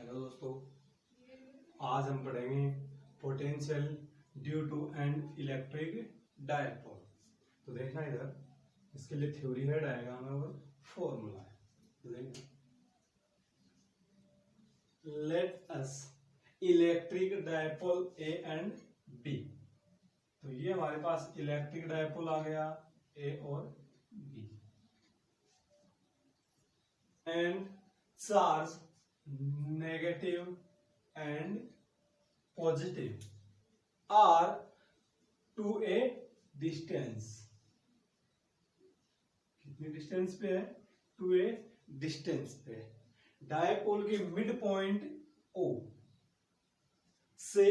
Hello दोस्तों, आज हम पढ़ेंगे potential due to an electric dipole. तो देखना इधर, इसके लिए थ्योरी है, डायग्राम है और फॉर्मूला है। तो देखना, let us electric dipole A and B. तो ये हमारे पास इलेक्ट्रिक डायपोल आ गया, ए और B, and charge negative and positive are two a distance. कितनी डिस्टेंस पे है? टू ए डिस्टेंस पे। डायपोल के मिड पॉइंट ओ से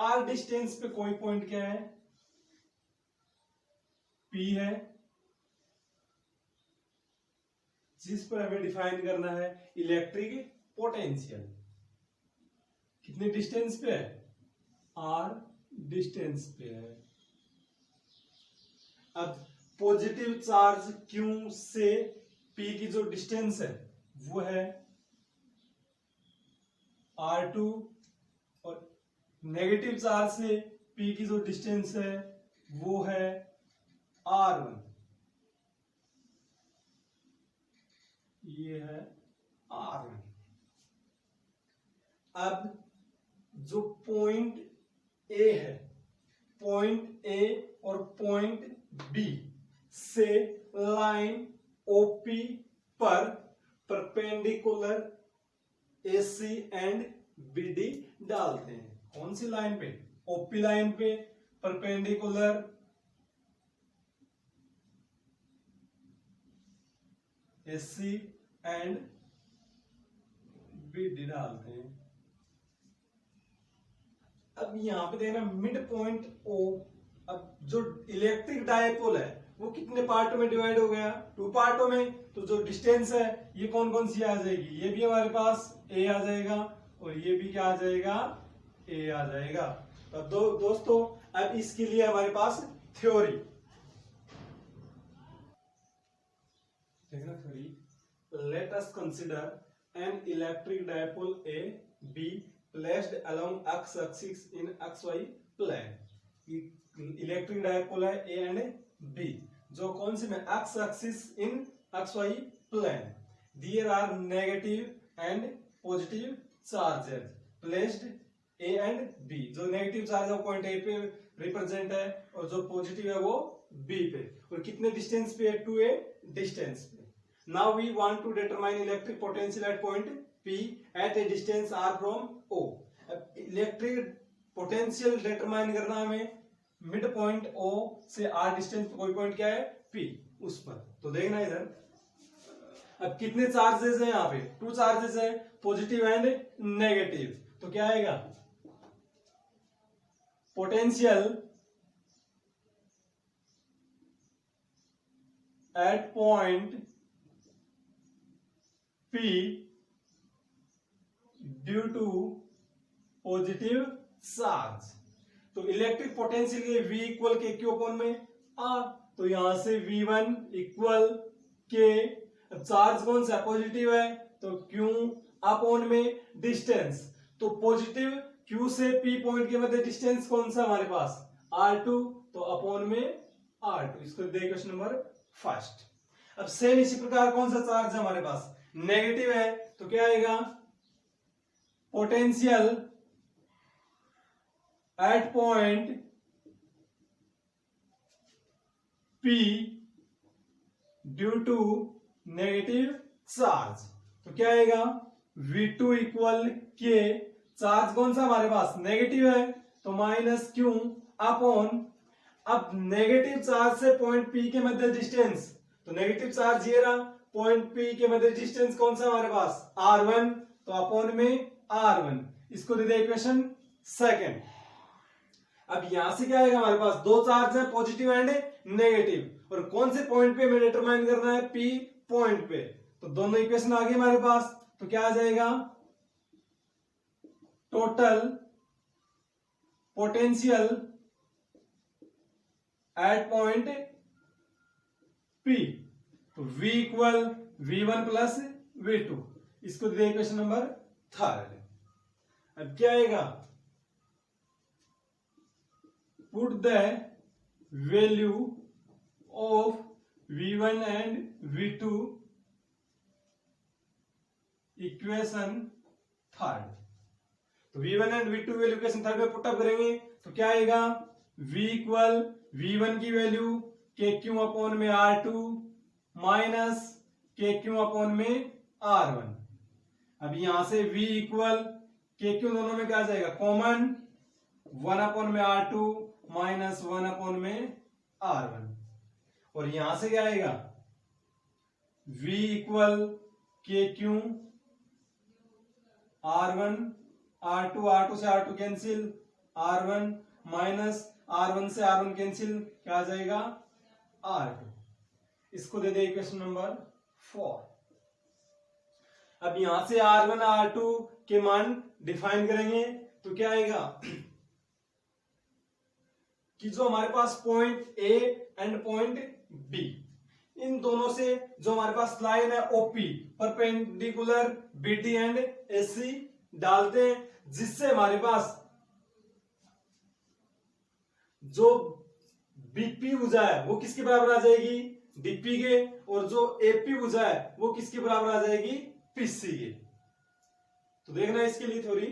आर डिस्टेंस पे कोई पॉइंट क्या है? पी है, जिस पर हमें डिफाइन करना है इलेक्ट्रिक पोटेंशियल। कितने डिस्टेंस पे है? आर डिस्टेंस पे है। अब पॉजिटिव चार्ज क्यू से पी की जो डिस्टेंस है वो है R2, और नेगेटिव चार्ज से पी की जो डिस्टेंस है वो है R1। ये है R1। अब जो पॉइंट ए है, पॉइंट ए और पॉइंट बी से लाइन ओपी पर परपेंडिकुलर एसी एंड बीडी डालते हैं। कौन सी लाइन पे? ओपी लाइन पे परपेंडिकुलर एसी एंड बीडी डालते हैं। अब यहां पे देखना मिड पॉइंट ओ। अब जो इलेक्ट्रिक डायपोल है वो कितने पार्ट में डिवाइड हो गया? टू पार्टों में। तो जो डिस्टेंस है ये कौन कौन सी आ जाएगी? ये भी हमारे पास ए आ जाएगा, और ये भी क्या आ जाएगा? ए आ जाएगा। तो दोस्तों, अब इसके लिए हमारे पास थ्योरी देखना। Theory, let us consider an electric dipole A B placed along x axis in xy plane। Electric dipole है A एंड B, जो कौन से में? x axis in xy plane। There are negative and positive charges placed A and B। जो negative charge है वो point A पे represent है, और जो पॉजिटिव है वो B पे। और कितने डिस्टेंस पे है? टू ए डिस्टेंस पे। Now we want to determine electric potential at point P at a distance R from O। Electric potential determine करना हमें मिड पॉइंट O से R डिस्टेंस पे कोई पॉइंट क्या है? P, उस पर। तो देखना इधर, अब कितने चार्जेस हैं यहाँ पे? टू चार्जेस हैं, पॉजिटिव एंड नेगेटिव। तो क्या आएगा? Potential at point P due to positive charge. तो इलेक्ट्रिक पोटेंशियल के V equal k q upon में R। तो यहां से V1 इक्वल के, चार्ज कौन सा? पॉजिटिव है, तो Q अपॉन में डिस्टेंस। तो पॉजिटिव Q से P पॉइंट के मध्य डिस्टेंस कौन सा हमारे पास? R2, तो अपॉन में R2। इसको दे क्वेश्चन नंबर फर्स्ट। अब सेम इसी प्रकार कौन सा चार्ज है हमारे पास? नेगेटिव है, तो क्या आएगा? Potential at point P due to negative charge. तो क्या आएगा? V2 इक्वल के, चार्ज कौन सा हमारे पास? नेगेटिव है, तो माइनस Q अपॉन, अब नेगेटिव चार्ज से पॉइंट P के मध्य डिस्टेंस, तो नेगेटिव चार्ज ये रहा, पॉइंट P के मध्य डिस्टेंस कौन सा हमारे पास? R1, तो अपॉन में R1। इसको दे दे इक्वेशन सेकंड। अब यहां से क्या आएगा हमारे पास? दो चार्ज है, पॉजिटिव एंड नेगेटिव, और कौन से पॉइंट पे हमें डिटरमाइन करना है? P पॉइंट पे। तो दोनों इक्वेशन आ गए हमारे पास। तो क्या आ जाएगा? Total potential at point P, तो V equal V1 plus V2। इसको दे इक्वेशन नंबर थर्ड। अब क्या आएगा, put the value of V1 and V2 equation third. तो V1 and V2 value equation third में पुटअप करेंगे तो क्या आएगा, V इक्वल V1 की वैल्यू KQ अपॉन में R2 माइनस KQ अपॉन में R1। अब यहां से V इक्वल KQ दोनों में क्या आ जाएगा, कॉमन 1 अपॉन में R2 माइनस 1 अपॉन में R1। और यहां से क्या आएगा, V equal KQ R1 R2, R2 से R2 cancel, R1 minus R1 से R1 कैंसिल, क्या आ जाएगा R2। इसको दे दे इक्वेशन नंबर 4। अब यहां से R1 R2 के मान डिफाइन करेंगे तो क्या आएगा कि जो हमारे पास point A and point B, इन दोनों से जो हमारे पास लाइन है OP perpendicular BD and AC डालते हैं, जिससे हमारे पास जो BP भुजा है वो किसके बराबर आ जाएगी, DP के, और जो AP भुजा है वो किसके बराबर आ जाएगी, PC के। तो देखना इसके लिए थोड़ी,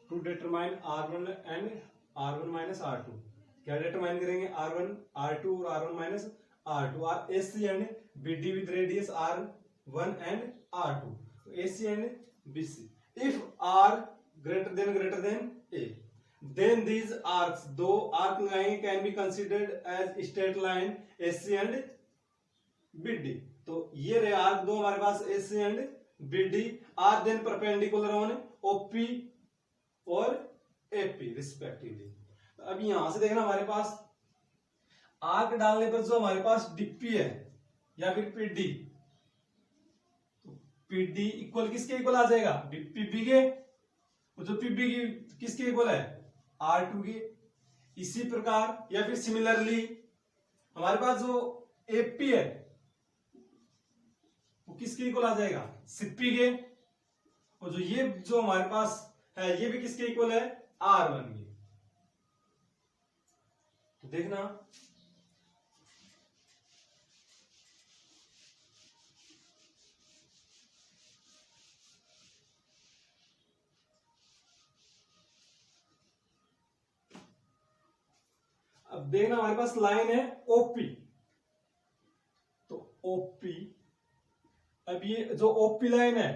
to determine R1 and R1 minus R2, क्या डिटरमाइन करेंगे, R1 R2 और R1 minus R2 are AC and BD with radius R1 and R2, AC and BC। If R greater than A, then these arcs, दो arc लगाएंगे, can be considered as straight line AC and BD। तो ये रहे arc दो हमारे पास AC and BD are then perpendicular on OP और AP respectively. अब यहां से देखना हमारे पास आर्क डालने पर जो हमारे पास DP है या फिर PD, तो PD इक्वल किसके इक्वल आ जाएगा, PB के, और जो PB की किसके इक्वल है, R2 के। इसी प्रकार या फिर सिमिलरली हमारे पास जो AP है वो किसके इक्वल आ जाएगा, CP के, और जो ये जो हमारे पास है ये भी किसके इक्वल है, R1 के। तो देखना अब देखना हमारे पास लाइन है OP, तो OP, अब ये जो OP लाइन है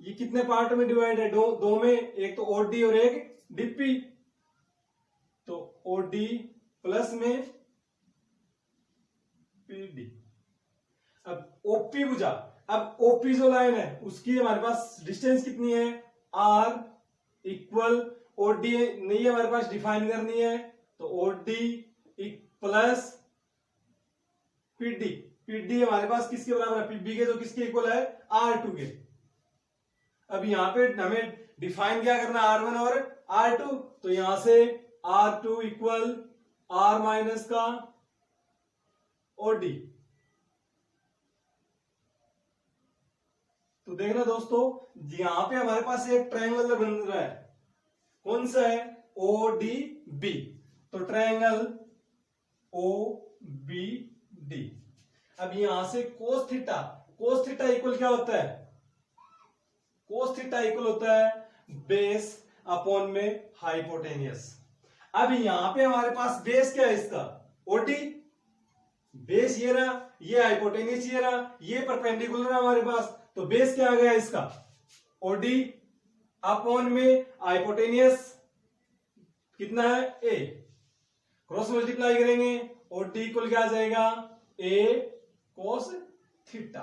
ये कितने पार्ट में डिवाइड है, दो में, एक तो OD और एक DP। तो OD प्लस में PD। अब OP भुजा, अब OP जो लाइन है उसकी हमारे पास डिस्टेंस कितनी है, R इक्वल OD नहीं है हमारे पास, डिफाइन करनी है, तो OD प्लस PD। PD हमारे पास किसके बराबर है, PB के, जो किसके इक्वल है, R2 के। अब यहां पे हमें डिफाइन क्या करना है, R1 और R2, तो यहां से R2 इक्वल R माइनस का OD। तो देखना दोस्तों यहां पे हमारे पास एक ट्रायंगल बन रहा है, कौन सा है, ODB। तो ट्रायंगल OBD। अब यहां से कोस थीटा इक्वल क्या होता है, कोस थीटा इक्वल होता है बेस अपॉन में हाइपोटेनियस। अब यहां पे हमारे पास बेस क्या है इसका, OD, बेस ये रहा, ये हाइपोटेनियस ये रहा, ये परपेंडिकुलर है हमारे पास, तो बेस क्या आ गया इसका, OD अपॉन में हाइपोटेनियस कितना है, A, क्रॉस मल्टीप्लाई करेंगे, OD इक्वल क्या आ जाएगा, A कोस थीटा।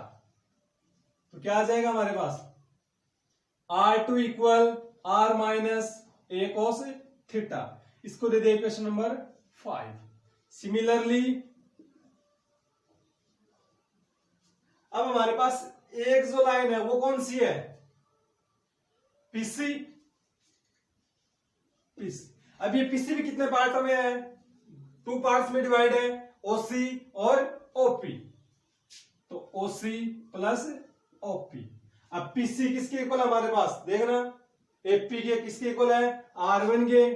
तो क्या आ जाएगा हमारे पास, R2 equal R minus A cos theta. इसको दे दे इक्वेशन नंबर 5। सिमिलरली अब हमारे पास एक जो लाइन है वो कौन सी है, PC। अब ये PC भी कितने पार्टों में है, 2 पार्ट्स में डिवाइड है, OC और OP। तो OC प्लस OP। अब PC किसके इक्वल हमारे पास देखना, AP के किसके इक्वल है, R1 के,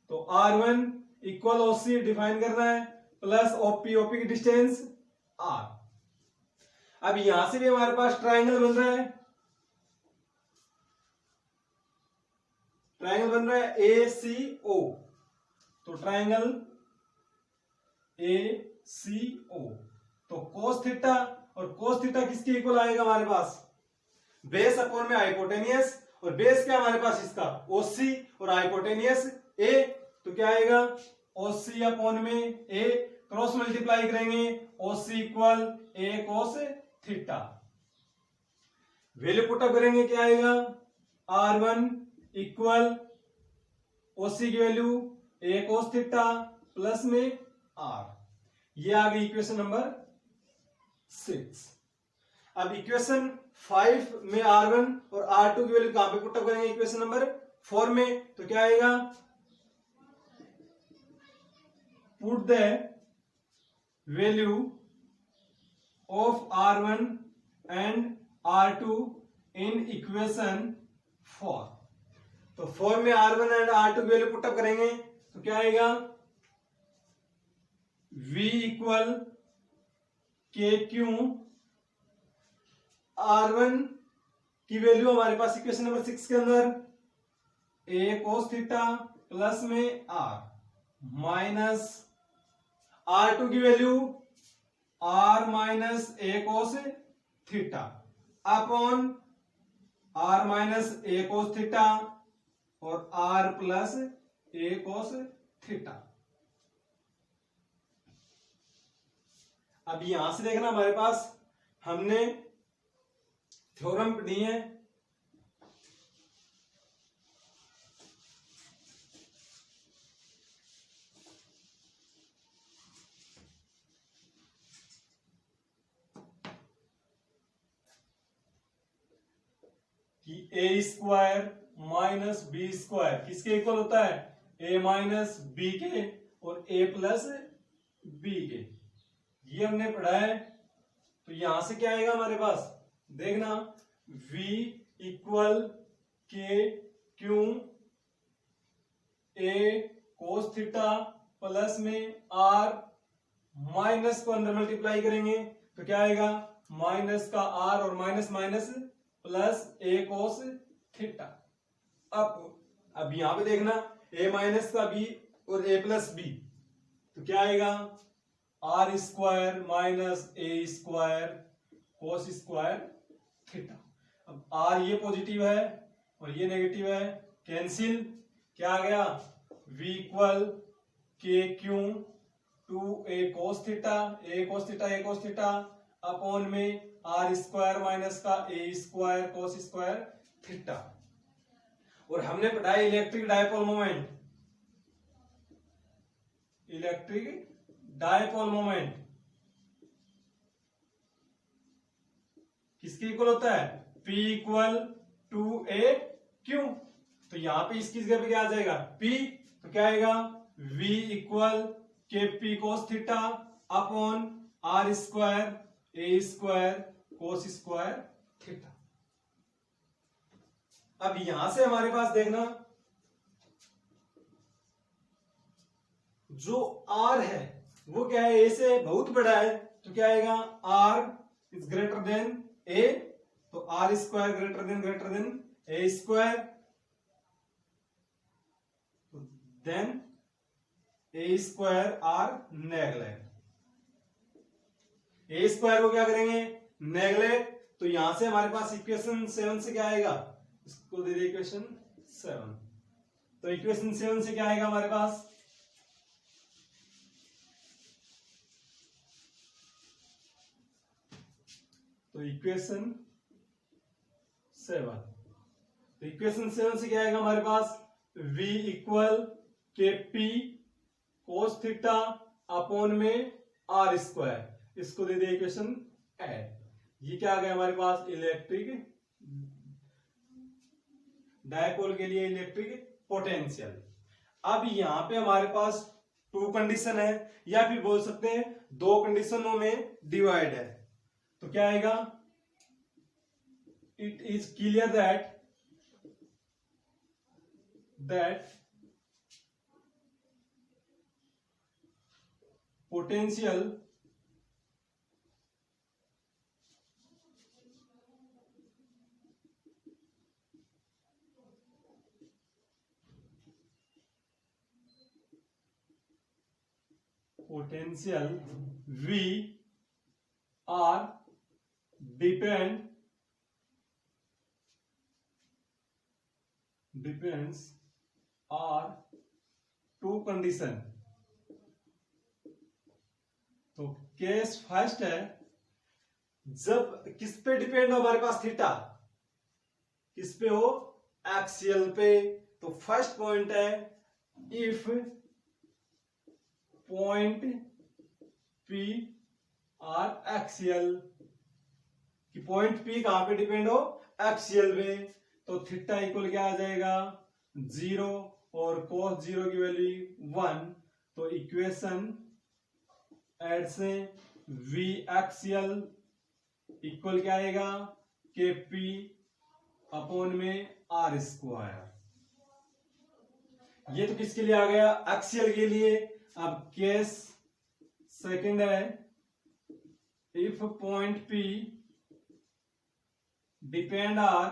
तो R1 इक्वल OC डिफाइन करना है प्लस OP की डिस्टेंस R। अब यहां से भी हमारे पास ट्राइंगल बन रहा है, ट्राइंगल बन रहा है ACO, तो ट्राइंगल ACO, तो कोस थीटा, और कोस थीटा किसके इक्वल आएगा हमारे पास, बेस अपॉन में हाइपोटेनियस, और बेस क्या हमारे पास इसका OC और हाइपोटेनियस A, तो क्या आएगा OC अपॉन में A, क्रॉस मल्टीप्लाई करेंगे OC equal A cos theta, value put up करेंगे क्या आएगा, R1 इक्वल OC की value A cos theta plus में R। ये आ गई इक्वेशन नंबर 6। अब इक्वेशन 5 में R1 और R2 की वैल्यू कहां पे पुटअप करेंगे, इक्वेशन नंबर 4 में, तो क्या आएगा, put the value of R1 and R2 in equation 4। तो 4 में R1 एंड R2 की वैल्यू पुटअप करेंगे तो क्या आएगा, V इक्वल KQ, R1 की वैल्यू हमारे पास इक्वेशन नंबर 6 के अंदर A cos थीटा प्लस में R माइनस R2 की value R minus A cos theta upon R minus A cos theta और R plus A cos theta. अब यहां से देखना हमारे पास हमने थ्योरम पढ़ी है, कि ए स्क्वायर माइनस बी स्क्वायर किसके इक्वल होता है, ए माइनस बी के और ए प्लस बी के, ये हमने पढ़ा है। तो यहां से क्या आएगा हमारे पास देखना, v equal k Q A cos theta plus में r माइनस को अंदर मल्टीप्लाई करेंगे तो क्या आएगा, माइनस का r और minus minus plus a cos theta. अब यहां पे देखना a माइनस का b और a प्लस b, तो क्या आएगा r square minus a square cos square theta. अब r ये पॉजिटिव है और ये नेगेटिव है, कैंसिल, क्या आ गया, v equal k q two a cos theta, a cos theta a cos theta upon में r स्क्वायर माइनस का a square cos square theta. और हमने पढ़ा है electric dipole moment, electric dipole moment किसके इक्वल होता है, P equal two a q. तो यहां पे इसकी जगह पे क्या आ जाएगा P, तो क्या आएगा V equal k p cos theta upon r square a square cos square theta. अब यहां से हमारे पास देखना जो r है वो क्या है, a से बहुत बड़ा है, तो क्या आएगा r is greater than a, तो r square greater than a square, then a square r neglect, a square को क्या करेंगे नेगलेक्ट, तो यहां से हमारे पास इक्वेशन 7 से क्या आएगा, इसको दे दे इक्वेशन 7, तो इक्वेशन 7 से क्या आएगा हमारे पास, तो इक्वेशन 7, तो इक्वेशन 7 से क्या आएगा हमारे पास, v equal k p cos theta upon में r स्क्वायर, इसको दे दे इक्वेशन 8। ये क्या आ गया हमारे पास, इलेक्ट्रिक डायपोल के लिए इलेक्ट्रिक पोटेंशियल। अब यहां पे हमारे पास 2 कंडीशन है, या फिर बोल सकते हैं 2 कंडीशनों में डिवाइड है। तो क्या आएगा, it is clear that potential V are depends are two condition। तो केस फर्स्ट है, जब किस पे डिपेंड हो हमारे पास थीटा, किस पे हो, एक्सियल पे। तो फर्स्ट पॉइंट है if point P are axial, कि पॉइंट P कहां पे डिपेंड हो, एक्सियल पे। तो थीटा इक्वल क्या आ जाएगा, 0 और cos 0 की वैल्यू 1। तो इक्वेशन ऐड से V एक्सियल इक्वल क्या आएगा, के P अपॉन में आर स्क्वायर। ये तो किसके लिए आ गया, एक्सियल के लिए। अब केस सेकंड है, if point P depend are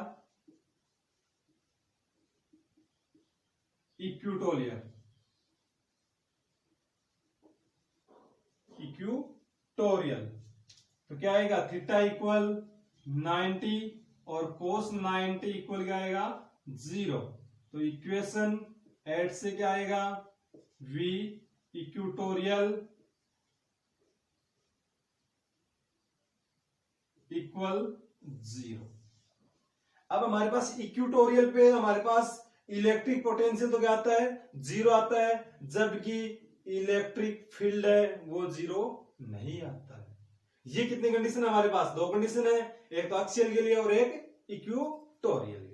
equatorial, तो क्या आएगा, थीटा इक्वल 90 और कोस 90 इक्वल क्या आएगा, 0। तो इक्वेशन एट से क्या आएगा, V इक्वेटोरियल इक्वल 0। अब हमारे पास इक्वेटोरियल पे हमारे पास इलेक्ट्रिक पोटेंशियल तो क्या आता है, 0 आता है, जबकि इलेक्ट्रिक फील्ड है वो 0 नहीं आता है। ये कितनी कंडीशन है हमारे पास, दो कंडीशन है, एक तो एक्सियल के लिए और एक इक्वेटोरियल।